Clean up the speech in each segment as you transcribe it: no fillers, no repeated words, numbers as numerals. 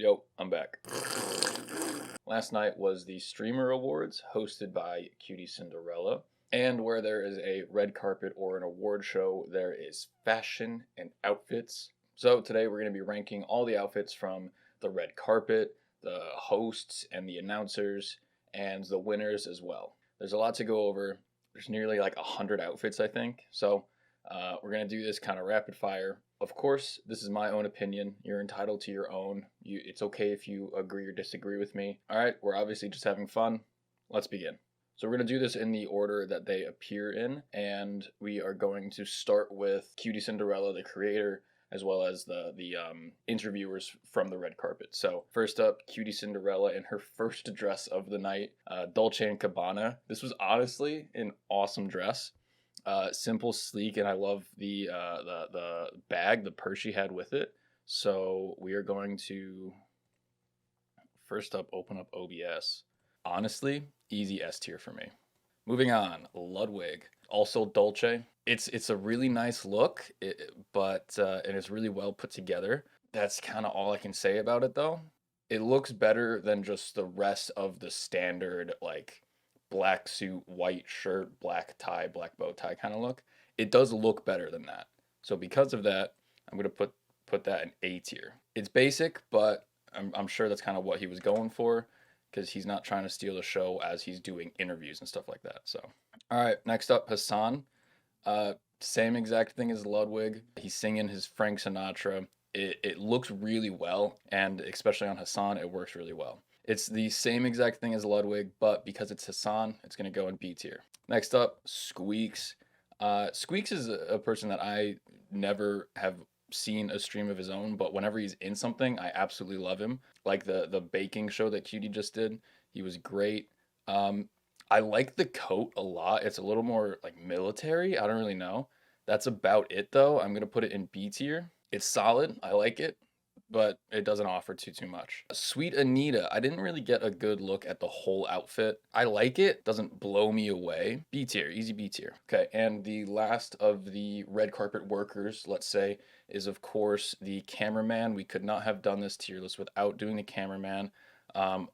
Yo, I'm back. Last night was the Streamer Awards hosted by QTcinderella. And where there is a red carpet or an award show, there is fashion and outfits. So today we're going to be ranking all the outfits from the red carpet, the hosts and the announcers, and the winners as well. There's a lot to go over. There's nearly like 100 outfits, I think. So we're going to do this kind of rapid fire. Of course, this is my own opinion. You're entitled to your own. It's okay if you agree or disagree with me. All right, we're obviously just having fun. Let's begin. So we're going to do this in the order that they appear in, and we are going to start with QTcinderella, the creator, as well as the interviewers from the red carpet. So first up, QTcinderella in her first dress of the night, Dolce & Gabbana. This was honestly an awesome dress. Simple, sleek, and I love the bag, the purse she had with it. So we are going to first up open up OBS. Honestly, easy S tier for me. Moving on, Ludwig, also Dolce. It's a really nice look, but and it's really well put together. That's kind of all I can say about it though. It looks better than just the rest of the standard like black suit, white shirt, black tie, black bow tie kind of look. It does look better than that. So because of that, I'm gonna put that in A tier. It's basic, but I'm sure that's kind of what he was going for because he's not trying to steal the show as he's doing interviews and stuff like that. So, all right, next up, Hassan. Same exact thing as Ludwig. He's singing his Frank Sinatra. It looks really well, and especially on Hassan, it works really well. It's the same exact thing as Ludwig, but because it's Hassan, it's going to go in B tier. Next up, Squeaks. Squeaks is a person that I never have seen a stream of his own, but whenever he's in something, I absolutely love him. Like the baking show that Cutie just did, he was great. I like the coat a lot. It's a little more like military. I don't really know. That's about it though. I'm going to put it in B tier. It's solid. I like it, but it doesn't offer too much. Sweet Anita, I didn't really get a good look at the whole outfit. I like it, doesn't blow me away. B tier, easy B tier. Okay, and the last of the red carpet workers, let's say, is of course the cameraman. We could not have done this tier list without doing the cameraman.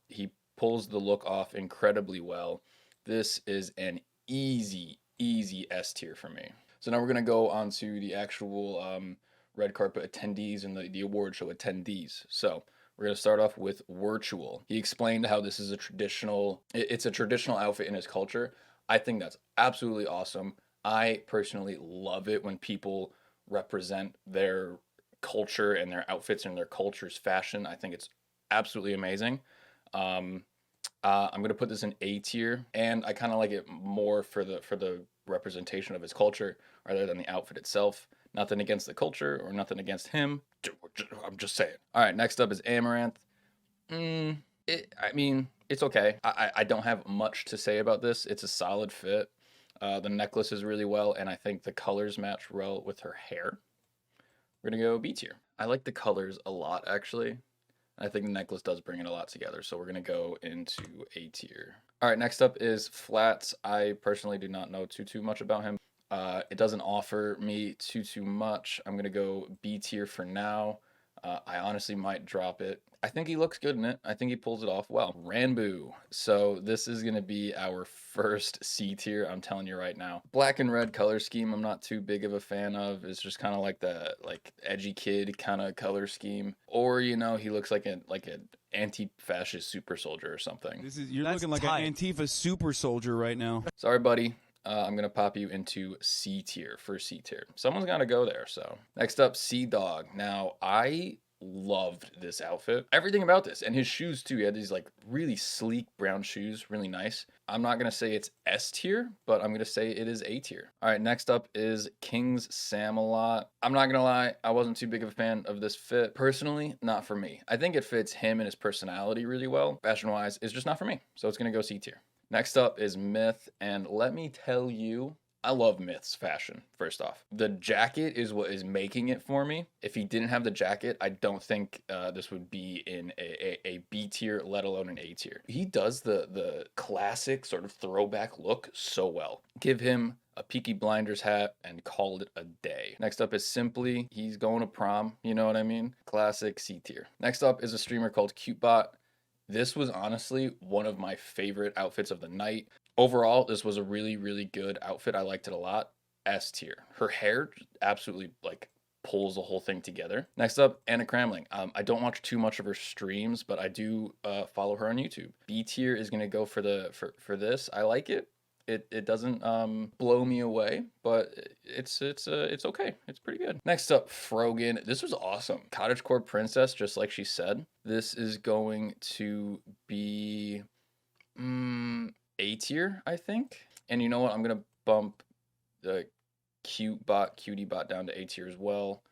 He pulls the look off incredibly well. This is an easy S tier for me. So now we're gonna go on to the actual red carpet attendees and the award show attendees. So we're going to start off with Virtual. He explained how this is it's a traditional outfit in his culture. I think that's absolutely awesome. I personally love it when people represent their culture and their outfits and their culture's fashion. I think it's absolutely amazing. I'm going to put this in A tier, and I kind of like it more for the representation of his culture rather than the outfit itself. Nothing against the culture or nothing against him. I'm just saying. All right, next up is Amaranth. I mean, it's okay. I don't have much to say about this. It's a solid fit. The necklace is really well, and I think the colors match well with her hair. We're going to go B tier. I like the colors a lot, actually. I think the necklace does bring it a lot together, so we're going to go into A tier. All right, next up is Flats. I personally do not know too much about him. It doesn't offer me too much. I'm going to go B tier for now. I honestly might drop it. I think he looks good in it. I think he pulls it off well. Ranboo. So this is going to be our first C tier, I'm telling you right now. Black and red color scheme I'm not too big of a fan of. It's just kind of like the edgy kid kind of color scheme. Or, you know, he looks like an anti-fascist super soldier or something. You're looking like an Antifa super soldier right now. Sorry, buddy. I'm going to pop you into C tier for C tier. Someone's got to go there. So next up, Sea Dog. Now, I loved this outfit. Everything about this. And his shoes too. He had these like really sleek brown shoes. Really nice. I'm not going to say it's S tier, but I'm going to say it is A tier. All right, next up is King's Samalot. I'm not going to lie. I wasn't too big of a fan of this fit. Personally, not for me. I think it fits him and his personality really well. Fashion-wise, it's just not for me. So it's going to go C tier. Next up is Myth, and let me tell you, I love Myth's fashion, first off. The jacket is what is making it for me. If he didn't have the jacket, I don't think this would be in a B tier, let alone an A tier. He does the classic sort of throwback look so well. Give him a Peaky Blinders hat and call it a day. Next up is Simply. He's going to prom, you know what I mean? Classic C tier. Next up is a streamer called CuteBot. This was honestly one of my favorite outfits of the night. Overall, this was a really, really good outfit. I liked it a lot. S tier. Her hair absolutely like pulls the whole thing together. Next up, Anna Kramling. I don't watch too much of her streams, but I do follow her on YouTube. B tier is gonna go for this. I like it. It doesn't blow me away, but it's okay. It's pretty good. Next up, Frogan. This was awesome. Cottagecore princess, just like she said. This is going to be A tier, I think. And you know what? I'm gonna bump the cutie bot down to A tier as well.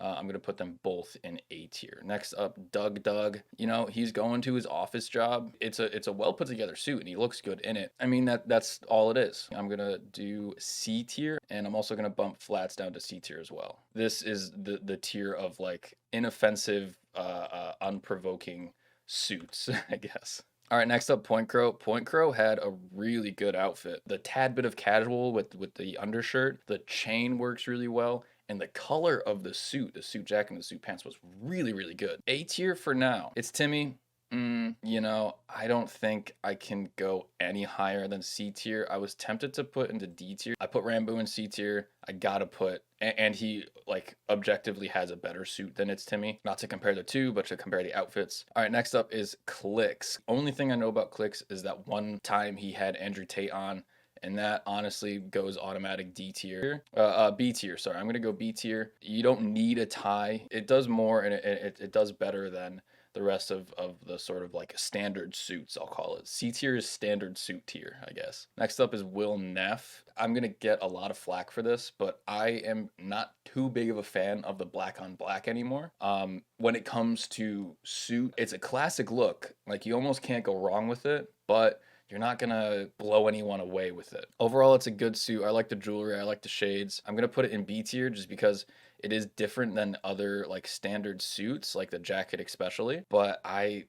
I'm gonna put them both in A tier. Next up, Doug. You know, he's going to his office job. It's a well put together suit, and he looks good in it. I mean, that's all it is. I'm gonna do C tier, and I'm also gonna bump Flats down to C tier as well. This is the tier of like inoffensive, unprovoking suits, I guess. All right, next up, Point Crow. Point Crow had a really good outfit. The tad bit of casual with the undershirt, the chain works really well, and the color of the suit jacket and the suit pants was really, really good. A tier for now. It's Timmy. You know, I don't think I can go any higher than C tier. I was tempted to put into D tier. I put Rambo in C tier. I gotta put, and he like objectively has a better suit than it's Timmy. Not to compare the two, but to compare the outfits. All right, next up is Clicks. Only thing I know about Clicks is that one time he had Andrew Tate on, and that honestly goes automatic D tier. B tier, sorry. I'm gonna go B tier. You don't need a tie. It does more, and it does better than the rest of the sort of like standard suits, I'll call it. C tier is standard suit tier, I guess. Next up is Will Neff. I'm gonna get a lot of flack for this, but I am not too big of a fan of the black on black anymore. When it comes to suit, it's a classic look. Like you almost can't go wrong with it, but you're not gonna blow anyone away with it. Overall, it's a good suit. I like the jewelry, I like the shades. I'm gonna put it in B tier just because it is different than other like standard suits, like the jacket especially. But I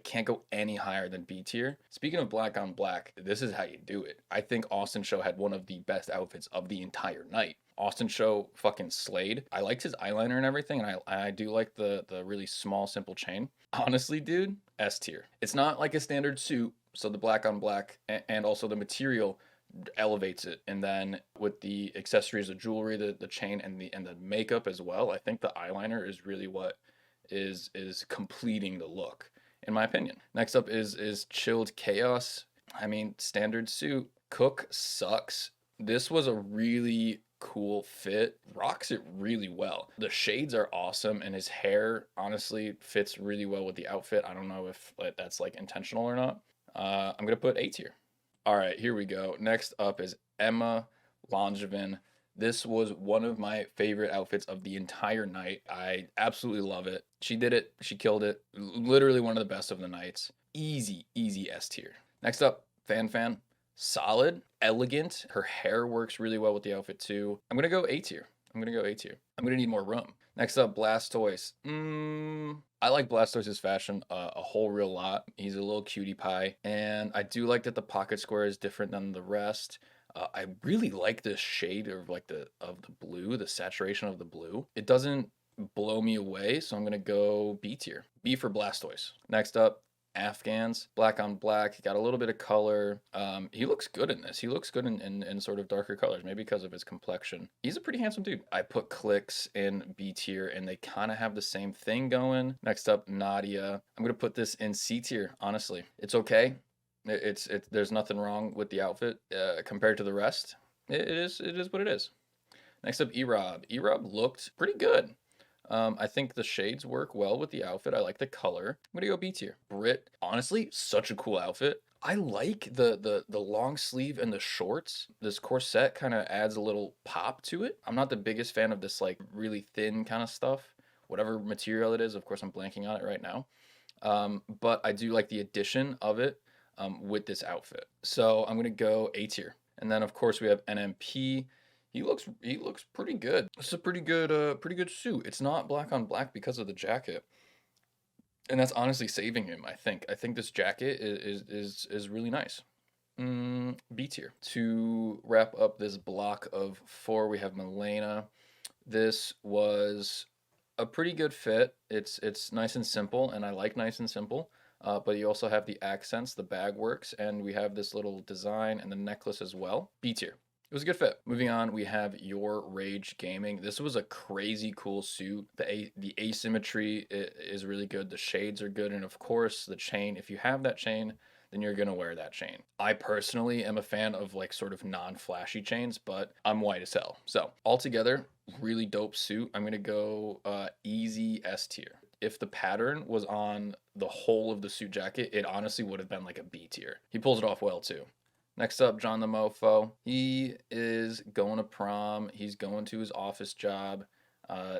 can't go any higher than B tier. Speaking of black on black, this is how you do it. I think Austin Show had one of the best outfits of the entire night. Austin Show fucking slayed. I liked his eyeliner and everything, and I do like the really small, simple chain. Honestly, dude, S tier. It's not like a standard suit, so the black on black and also the material elevates it, and then with the accessories, the jewelry, the chain, and the makeup as well, I think the eyeliner is really what is completing the look, in my opinion. Next up is Chilled Chaos. I mean, standard suit. Cook sucks. This was a really cool fit. Rocks it really well. The shades are awesome, and his hair honestly fits really well with the outfit. I don't know if that's like intentional or not. I'm gonna put A tier. All right, here we go. Next up is Emma Langevin. This was one of my favorite outfits of the entire night. I absolutely love it. She did it. She killed it. Literally one of the best of the nights. Easy S tier. Next up, Fan. Solid, elegant. Her hair works really well with the outfit too. I'm going to go A tier. I'm going to need more room. Next up, Blastoise. I like Blastoise's fashion a whole real lot. He's a little cutie pie, and I do like that the pocket square is different than the rest. I really like this shade of like the blue, the saturation of the blue. It doesn't blow me away, so I'm gonna go B tier. B for Blastoise. Next up, Afghans, black on black, got a little bit of color. He looks good in this. He looks good in sort of darker colors, maybe because of his complexion. He's a pretty handsome dude. I put Clicks in B tier, and they kind of have the same thing going. Next up, Nadia. I'm gonna put this in C tier. Honestly, it's okay. It's there's nothing wrong with the outfit compared to the rest. It is what it is. Next up, Erob. Erob looked pretty good. I think the shades work well with the outfit. I like the color. I'm gonna go B tier. Brit, honestly, such a cool outfit. I like the long sleeve and the shorts. This corset kind of adds a little pop to it. I'm not the biggest fan of this like really thin kind of stuff. Whatever material it is, of course I'm blanking on it right now. But I do like the addition of it with this outfit. So I'm gonna go A tier. And then of course we have NMP. He looks pretty good. This is a pretty good suit. It's not black on black because of the jacket. And that's honestly saving him, I think. I think this jacket is really nice. B tier. To wrap up this block of 4, we have Milena. This was a pretty good fit. It's nice and simple, and I like nice and simple. But you also have the accents, the bag works, and we have this little design and the necklace as well. B tier. It was a good fit. Moving on, we have Your Rage Gaming. This was a crazy cool suit. The asymmetry is really good. The shades are good, and of course the chain. If you have that chain, then you're gonna wear that chain. I personally am a fan of like sort of non-flashy chains, but I'm white as hell. So altogether, really dope suit. I'm gonna go easy S tier. If the pattern was on the whole of the suit jacket, it honestly would have been like a B tier. He pulls it off well too. Next up, John the Mofo. He is going to prom. He's going to his office job.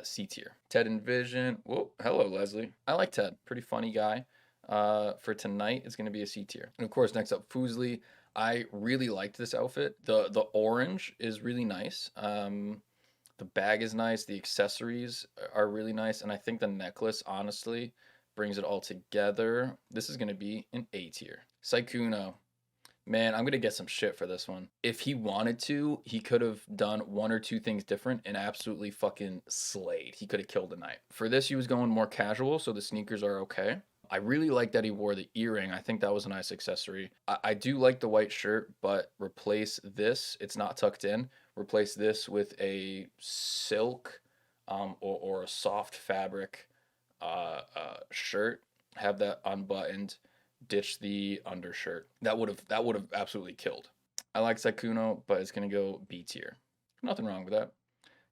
C tier. Ted and Vision. Whoa, hello, Leslie. I like Ted. Pretty funny guy. For tonight, it's going to be a C tier. And of course, next up, Foosley. I really liked this outfit. The orange is really nice. The bag is nice. The accessories are really nice. And I think the necklace, honestly, brings it all together. This is going to be an A tier. Saikuno. Man, I'm going to get some shit for this one. If he wanted to, he could have done 1 or 2 things different and absolutely fucking slayed. He could have killed the night. For this, he was going more casual, so the sneakers are okay. I really like that he wore the earring. I think that was a nice accessory. I do like the white shirt, but replace this. It's not tucked in. Replace this with a silk or a soft fabric shirt. Have that unbuttoned. Ditch the undershirt. That would have absolutely killed. I like Saikuno, but it's gonna go B tier. Nothing wrong with that.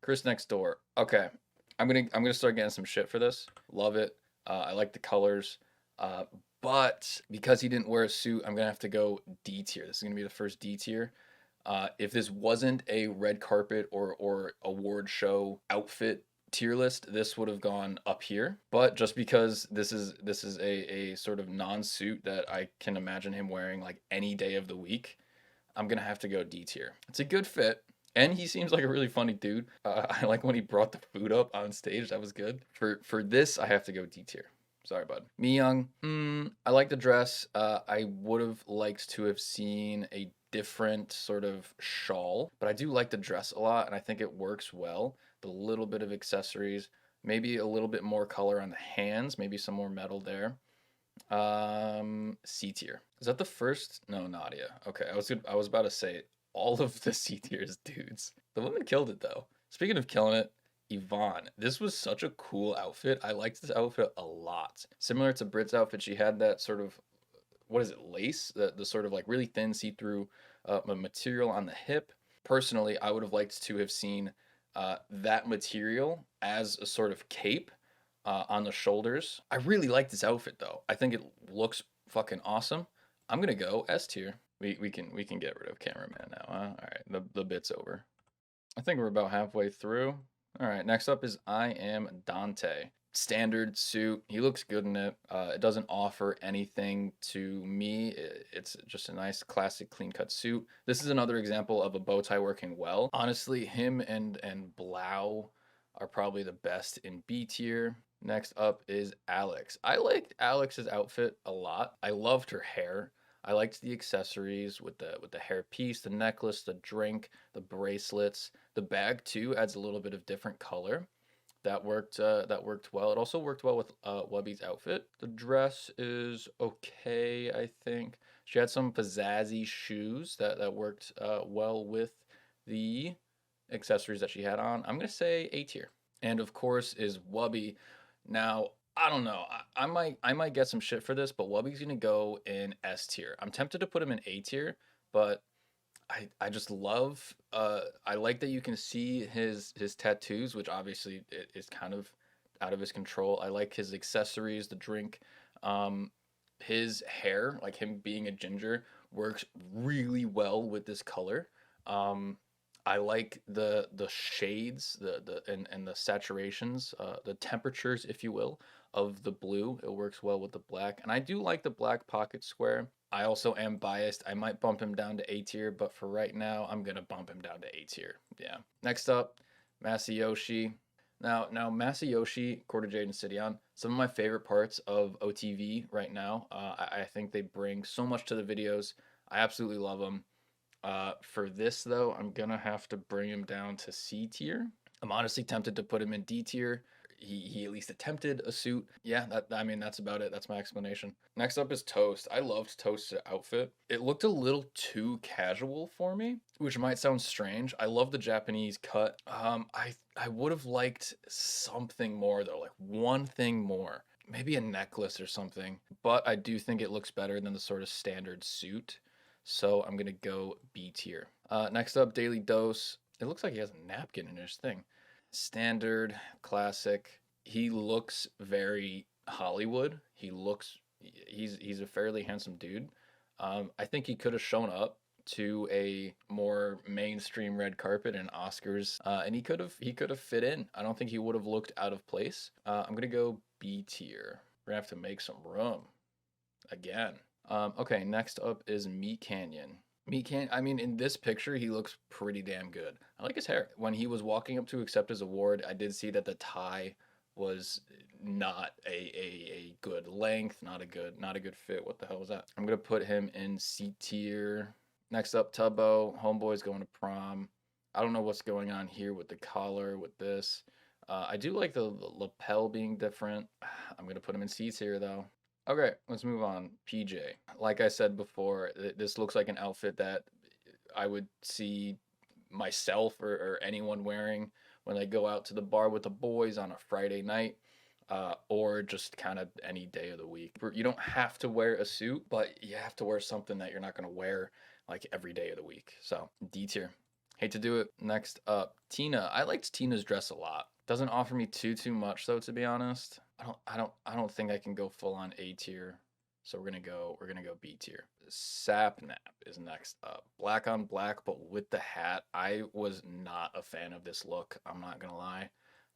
Chris Next Door. Okay, I'm gonna start getting some shit for this. Love it. I like the colors, but because he didn't wear a suit, I'm gonna have to go D tier. This is gonna be the first D tier. If this wasn't a red carpet or award show outfit tier list, this would have gone up here. But just because this is a sort of non-suit that I can imagine him wearing like any day of the week, I'm gonna have to go D tier. It's a good fit. And he seems like a really funny dude. I like when he brought the food up on stage. That was good. For this, I have to go D tier. Sorry, bud. Mi Young. I like the dress. I would have liked to have seen a different sort of shawl, but I do like the dress a lot, and I think it works well. The little bit of accessories, maybe a little bit more color on the hands, maybe some more metal there. C tier. Is that the first? No, Nadia. Okay, I was about to say all of the C tiers dudes. The women killed it though. Speaking of killing it, Yvonne. This was such a cool outfit. I liked this outfit a lot. Similar to Brit's outfit, she had that sort of, what is it, lace? The sort of like really thin see-through material on the hip. Personally, I would have liked to have seen that material as a sort of cape on the shoulders. I really like this outfit though. I think it looks fucking awesome. I'm gonna go S tier. We can get rid of cameraman now. Huh? All right, the bit's over. I think we're about halfway through. All right, next up is I Am Dante. Standard suit. He looks good in it. It doesn't offer anything to me. It's just a nice, classic, clean-cut suit. This is another example of a bow tie working well. Honestly, him and Blau are probably the best in B tier. Next up is Alex. I liked Alex's outfit a lot. I loved her hair. I liked the accessories with the hairpiece, the necklace, the drink, the bracelets. The bag too adds a little bit of different color. That worked well. It also worked well with Wubby's outfit. The dress is okay, I think. She had some pizzazzy shoes that worked well with the accessories that she had on. I'm gonna say A tier. And of course is Wubby. Now I don't know. I might get some shit for this, but Wubby's gonna go in S tier. I'm tempted to put him in A tier, but I just love I like that you can see his tattoos, which obviously is kind of out of his control. I like his accessories, the drink, his hair, like him being a ginger, works really well with this color. I like the shades, and the saturations, the temperatures, if you will, of the blue. It works well with the black. And I do like the black pocket square. I also am biased. I might bump him down to A tier, but for right now, I'm going to bump him down to A tier. Yeah. Next up, Masayoshi. Now Masayoshi, Quarter Jade, and Sidion, some of my favorite parts of OTV right now. I think they bring so much to the videos. I absolutely love them. For this, though, I'm going to have to bring him down to C tier. I'm honestly tempted to put him in D tier. He at least attempted a suit. Yeah, that's about it. That's my explanation. Next up is Toast. I loved Toast's outfit. It looked a little too casual for me, which might sound strange. I love the Japanese cut. I would have liked something more though, like one thing more. Maybe a necklace or something. But I do think it looks better than the sort of standard suit. So I'm gonna go B tier. Next up, Daily Dose. It looks like he has a napkin in his thing. Standard, classic. He looks very Hollywood. He's a fairly handsome dude. I think he could have shown up to a more mainstream red carpet and Oscars, and he could have fit in. I don't think he would have looked out of place. I'm gonna go B tier. We're gonna have to make some room again. Okay, next up is Meat Canyon. I mean, in this picture, he looks pretty damn good. I like his hair. When he was walking up to accept his award, I did see that the tie was not a good length, not a good fit. What the hell was that? I'm gonna put him in C tier. Next up, Tubbo. Homeboy's going to prom. I don't know what's going on here with the collar, with this. I do like the lapel being different. I'm gonna put him in C tier though. Okay, let's move on. PJ. Like I said before, this looks like an outfit that I would see myself or anyone wearing when they go out to the bar with the boys on a Friday night, or just kind of any day of the week. You don't have to wear a suit, but you have to wear something that you're not going to wear like every day of the week. So D tier. Hate to do it. Next up, Tina. I liked Tina's dress a lot. Doesn't offer me too much though, to be honest. I don't think I can go full on A tier. So we're gonna go B tier. Sapnap is next up. Black on black, but with the hat. I was not a fan of this look. I'm not gonna lie.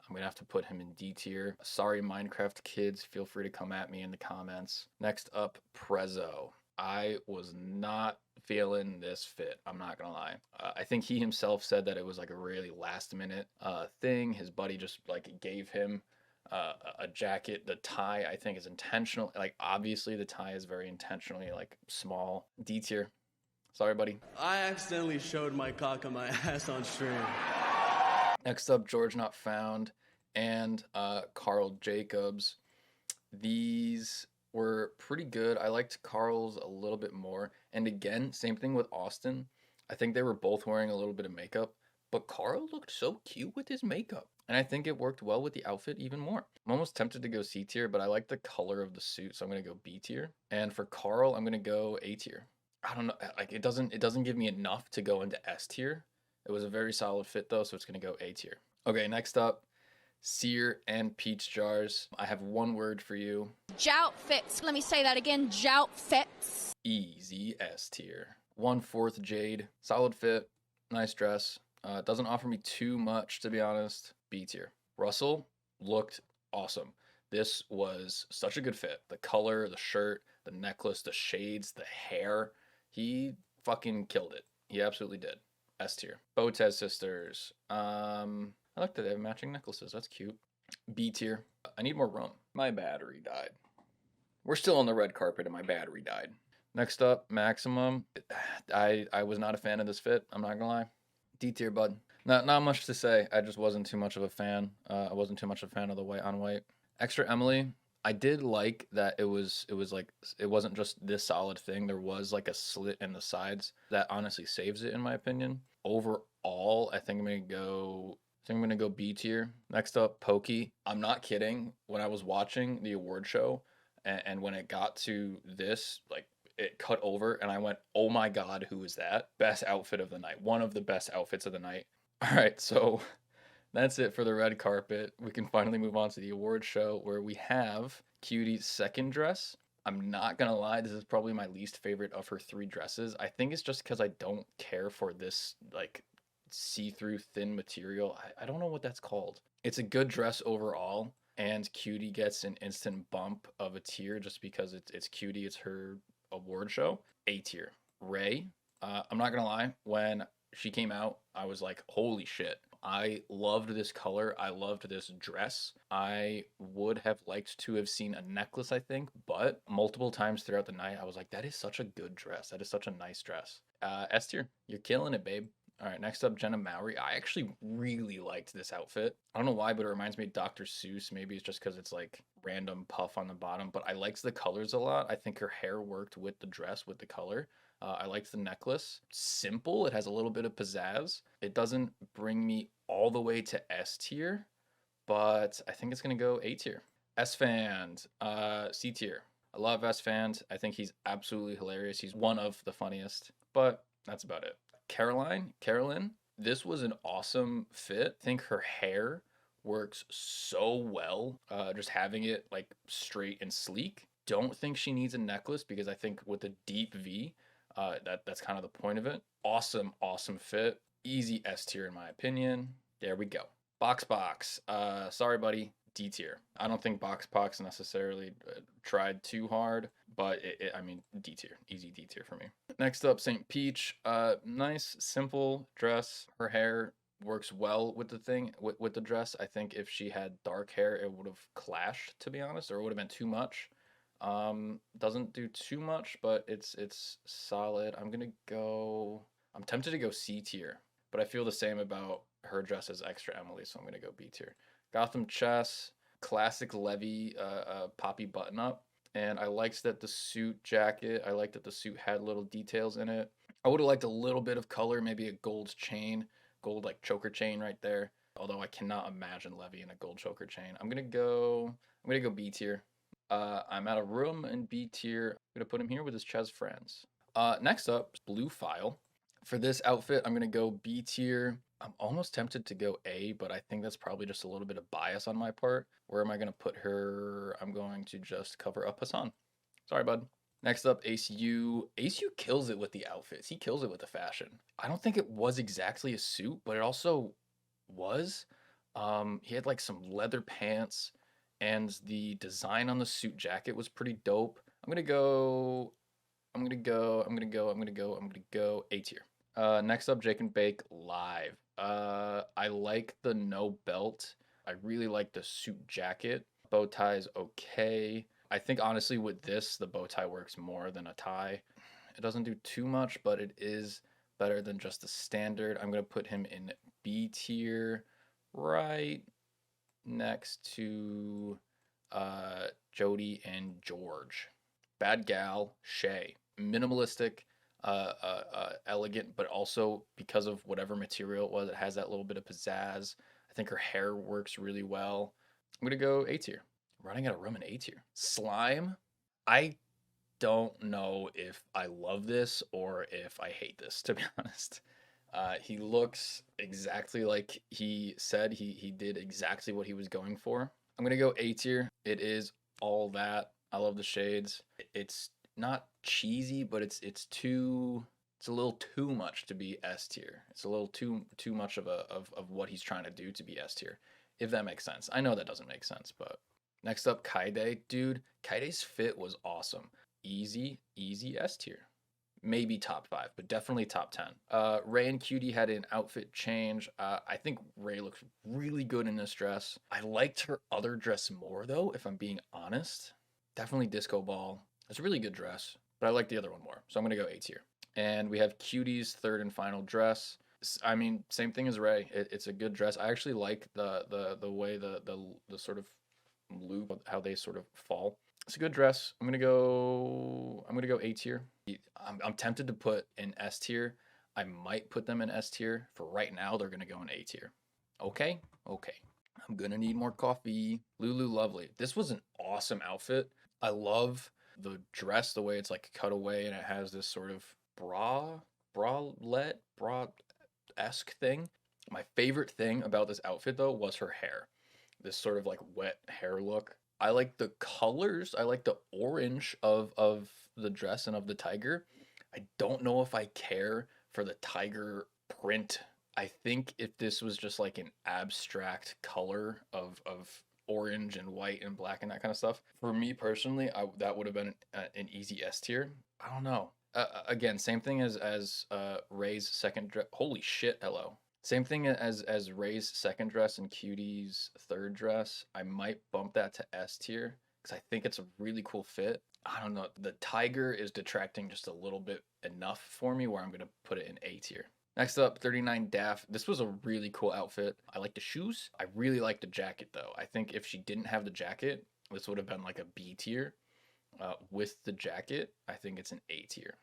I'm gonna have to put him in D tier. Sorry, Minecraft kids. Feel free to come at me in the comments. Next up, Prezzo. I was not feeling this fit. I'm not gonna lie. I think he himself said that it was like a really last minute thing. His buddy just like gave him a jacket. The tie I think is intentional. Like obviously the tie is very intentionally like small. D tier. Sorry, buddy. I accidentally showed my cock on my ass on stream. Next up, George Not Found and Carl Jacobs. These were pretty good. I liked Carl's a little bit more. And again, same thing with Austin. I think they were both wearing a little bit of makeup, but Carl looked so cute with his makeup. And I think it worked well with the outfit even more. I'm almost tempted to go C tier, but I like the color of the suit, so I'm gonna go B tier. And for Carl, I'm gonna go A tier. I don't know, like it doesn't give me enough to go into S tier. It was a very solid fit though, so it's gonna go A tier. Okay, next up, Sear and Peach Jars. I have one word for you. Joutfits. Let me say that again. Joutfits. Easy S tier. 1/4 Jade. Solid fit. Nice dress. Doesn't offer me too much, to be honest. B tier. Russell looked awesome. This was such a good fit. The color, the shirt, the necklace, the shades, the hair. He fucking killed it. He absolutely did. S tier. Botez sisters. I like that they have matching necklaces. That's cute. B tier. I need more room. My battery died. We're still on the red carpet and my battery died. Next up, Maximum. I was not a fan of this fit. I'm not gonna lie. D tier, bud. Not much to say. I just wasn't too much of a fan. I wasn't too much of a fan of the white on white. Extra Emily. I did like that it was like it wasn't just this solid thing. There was like a slit in the sides that honestly saves it in my opinion. Overall, I think I'm gonna go B tier. Next up, Pokey. I'm not kidding. When I was watching the award show and when it got to this, like it cut over and I went, oh my God, who is that? Best outfit of the night. One of the best outfits of the night. All right, so that's it for the red carpet. We can finally move on to the award show where we have Cutie's second dress. I'm not gonna lie, this is probably my least favorite of her 3 dresses. I think it's just because I don't care for this like see-through thin material. I don't know what that's called. It's a good dress overall. and Cutie gets an instant bump of a tier just because it's Cutie, it's her award show. A tier. Ray, I'm not gonna lie, when she came out, I was like, holy shit. I loved this color. I loved this dress. I would have liked to have seen a necklace, I think, but multiple times throughout the night, I was like, that is such a good dress. That is such a nice dress. S tier, you're killing it, babe. All right, next up, Jenna Mowry. I actually really liked this outfit. I don't know why, but it reminds me of Dr. Seuss. Maybe it's just because it's like random puff on the bottom, but I liked the colors a lot. I think her hair worked with the dress, with the color. I liked the necklace. Simple. It has a little bit of pizzazz. It doesn't bring me all the way to S tier, but I think it's gonna go A tier. S fans, C tier. I love S fans. I think he's absolutely hilarious. He's one of the funniest, but that's about it. Carolyn, this was an awesome fit. I think her hair works so well. Just having it like straight and sleek. Don't think she needs a necklace because I think with a deep V, that's kind of the point of it. Awesome fit. Easy S tier in my opinion. There we go. Box. Sorry, buddy. D tier. I don't think Box necessarily tried too hard, but I mean, D tier. Easy D tier for me. Next up, St. Peach. Nice, simple dress. Her hair works well with the thing, with the dress. I think if she had dark hair, it would have clashed, to be honest, or it would have been too much. Doesn't do too much, but it's solid. I'm tempted to go C tier, but I feel the same about her dress as Extra Emily, so I'm gonna go B tier. Gotham Chess, classic Levy poppy button up, and I liked that the suit jacket. I liked that the suit had little details in it. I would have liked a little bit of color, maybe a gold chain, gold like choker chain right there. Although I cannot imagine Levy in a gold choker chain. I'm gonna go B tier. I'm out of room in B tier. I'm gonna put him here with his Ches friends. Next up, Blue File. For this outfit, I'm gonna go B tier. I'm almost tempted to go A, but I think that's probably just a little bit of bias on my part. Where am I gonna put her? I'm going to just cover up Hassan. Sorry, bud. Next up, ACU. ACU kills it with the outfits. He kills it with the fashion. I don't think it was exactly a suit, but it also was. He had like some leather pants, and the design on the suit jacket was pretty dope. I'm gonna go A tier. Next up, Jake and Bake Live. I like the no belt. I really like the suit jacket. Bow tie's okay. I think honestly with this, the bow tie works more than a tie. It doesn't do too much, but it is better than just the standard. I'm gonna put him in B tier, right next to Jody and George. Bad gal, Shay. Minimalistic, elegant, but also because of whatever material it was, it has that little bit of pizzazz. I think her hair works really well. I'm gonna go A tier. Running out of room in A tier. Slime. I don't know if I love this or if I hate this, to be honest. He looks exactly like he said. He did exactly what he was going for. I'm gonna go A tier. It is all that. I love the shades. It's not cheesy, but it's a little too much to be S tier. It's a little too much of what he's trying to do to be S tier, if that makes sense. I know that doesn't make sense, but next up, Kaide. Dude, Kaide's fit was awesome. Easy S tier. Maybe top 5, but definitely top 10. Ray and Cutie had an outfit change. I think Ray looks really good in this dress. I liked her other dress more, though, if I'm being honest. Definitely Disco Ball. It's a really good dress, but I like the other one more, so I'm going to go A tier. And we have Cutie's third and final dress. I mean, same thing as Ray. It's a good dress. I actually like the way the sort of loop, how they sort of fall. It's a good dress. I'm gonna go A tier. I'm tempted to put in S tier. I might put them in S tier. For right now, they're gonna go in A tier. Okay. I'm gonna need more coffee. Lulu Lovely. This was an awesome outfit. I love the dress, the way it's like cut away, and it has this sort of bra-esque thing. My favorite thing about this outfit though was her hair. This sort of like wet hair look. I like the colors. I like the orange of the dress and of the tiger. I don't know if I care for the tiger print. I think if this was just like an abstract color of orange and white and black and that kind of stuff. For me personally, that would have been an easy S tier. I don't know. Again, same thing as Ray's second dress. Holy shit, hello. Same thing as Ray's second dress and Cutie's third dress. I might bump that to S tier because I think it's a really cool fit. I don't know. The tiger is detracting just a little bit enough for me where I'm going to put it in A tier. Next up, 39 Daff. This was a really cool outfit. I like the shoes. I really like the jacket though. I think if she didn't have the jacket, this would have been like a B tier. With the jacket, I think it's an A tier.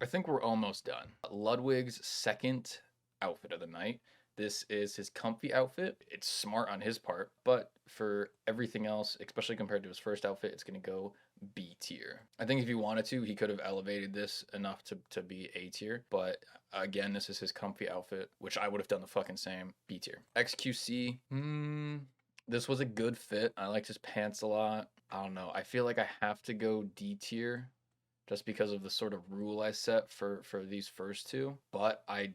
I think we're almost done. Ludwig's second outfit of the night. This is his comfy outfit. It's smart on his part, but for everything else, especially compared to his first outfit, it's going to go B tier. I think if he wanted to, he could have elevated this enough to be A tier, but again, this is his comfy outfit, which I would have done the fucking same. B tier. XQC. This was a good fit. I liked his pants a lot. I don't know. I feel like I have to go D tier just because of the sort of rule I set for these first two. But I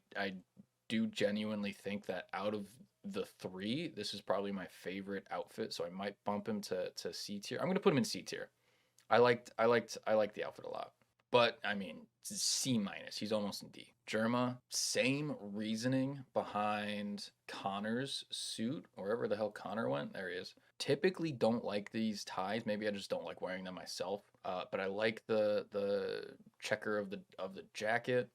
do genuinely think that out of the three, this is probably my favorite outfit. So I might bump him to C tier. I'm gonna put him in C tier. I liked the outfit a lot. But I mean, C minus. He's almost in D. Germa, same reasoning behind Connor's suit, wherever the hell Connor went. There he is. Typically don't like these ties. Maybe I just don't like wearing them myself. But I like the checker of the jacket.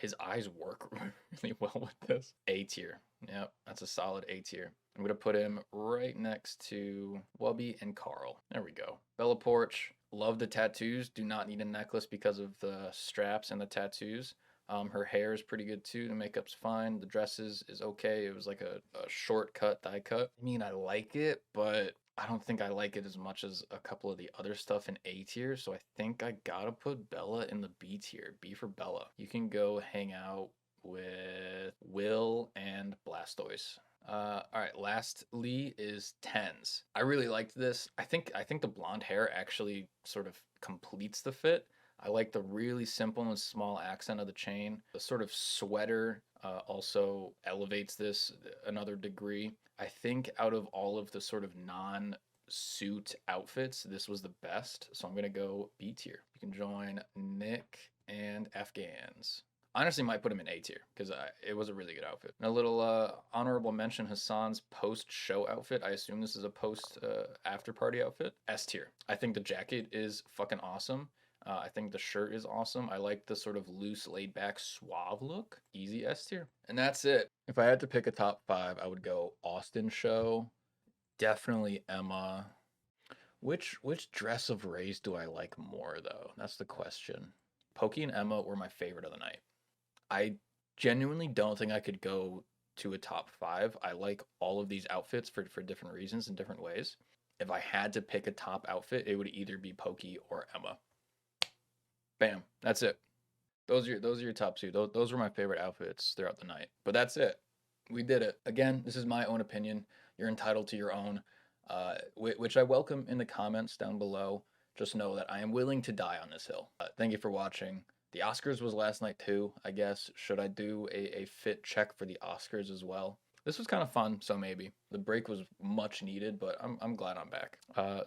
His eyes work really well with this. A tier. Yep, that's a solid A tier. I'm gonna put him right next to Wubby and Carl. There we go. Bella Porch. Love the tattoos. Do not need a necklace because of the straps and the tattoos. Her hair is pretty good too. The makeup's fine. The dress is okay. It was like a shortcut die cut. I mean, I like it, but I don't think I like it as much as a couple of the other stuff in A tier. So I think I gotta put Bella in the B tier. B for Bella. You can go hang out with Will and Blastoise. All right, lastly is Tens. I really liked this. I think the blonde hair actually sort of completes the fit. I like the really simple and small accent of the chain. The sort of sweater also elevates this another degree. I think out of all of the sort of non-suit outfits, this was the best. So I'm gonna go B tier. You can join Nick and Afghans. Honestly, might put him in A tier because it was a really good outfit. And a little honorable mention, Hassan's post-show outfit. I assume this is a post-after-party outfit. S tier. I think the jacket is fucking awesome. I think the shirt is awesome. I like the sort of loose, laid-back, suave look. Easy S tier. And that's it. If I had to pick a top 5, I would go Austin show. Definitely Emma. Which dress of Ray's do I like more, though? That's the question. Pokey and Emma were my favorite of the night. I genuinely don't think I could go to a top 5. I like all of these outfits for different reasons in different ways. If I had to pick a top outfit, it would either be Pokey or Emma. Bam. That's it. Those are your top 2. Those were my favorite outfits throughout the night. But that's it. We did it. Again, this is my own opinion. You're entitled to your own, which I welcome in the comments down below. Just know that I am willing to die on this hill. Thank you for watching. The Oscars was last night too, I guess. Should I do a fit check for the Oscars as well? This was kind of fun, so maybe. The break was much needed, but I'm glad I'm back.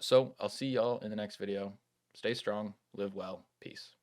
So I'll see y'all in the next video. Stay strong, live well, peace.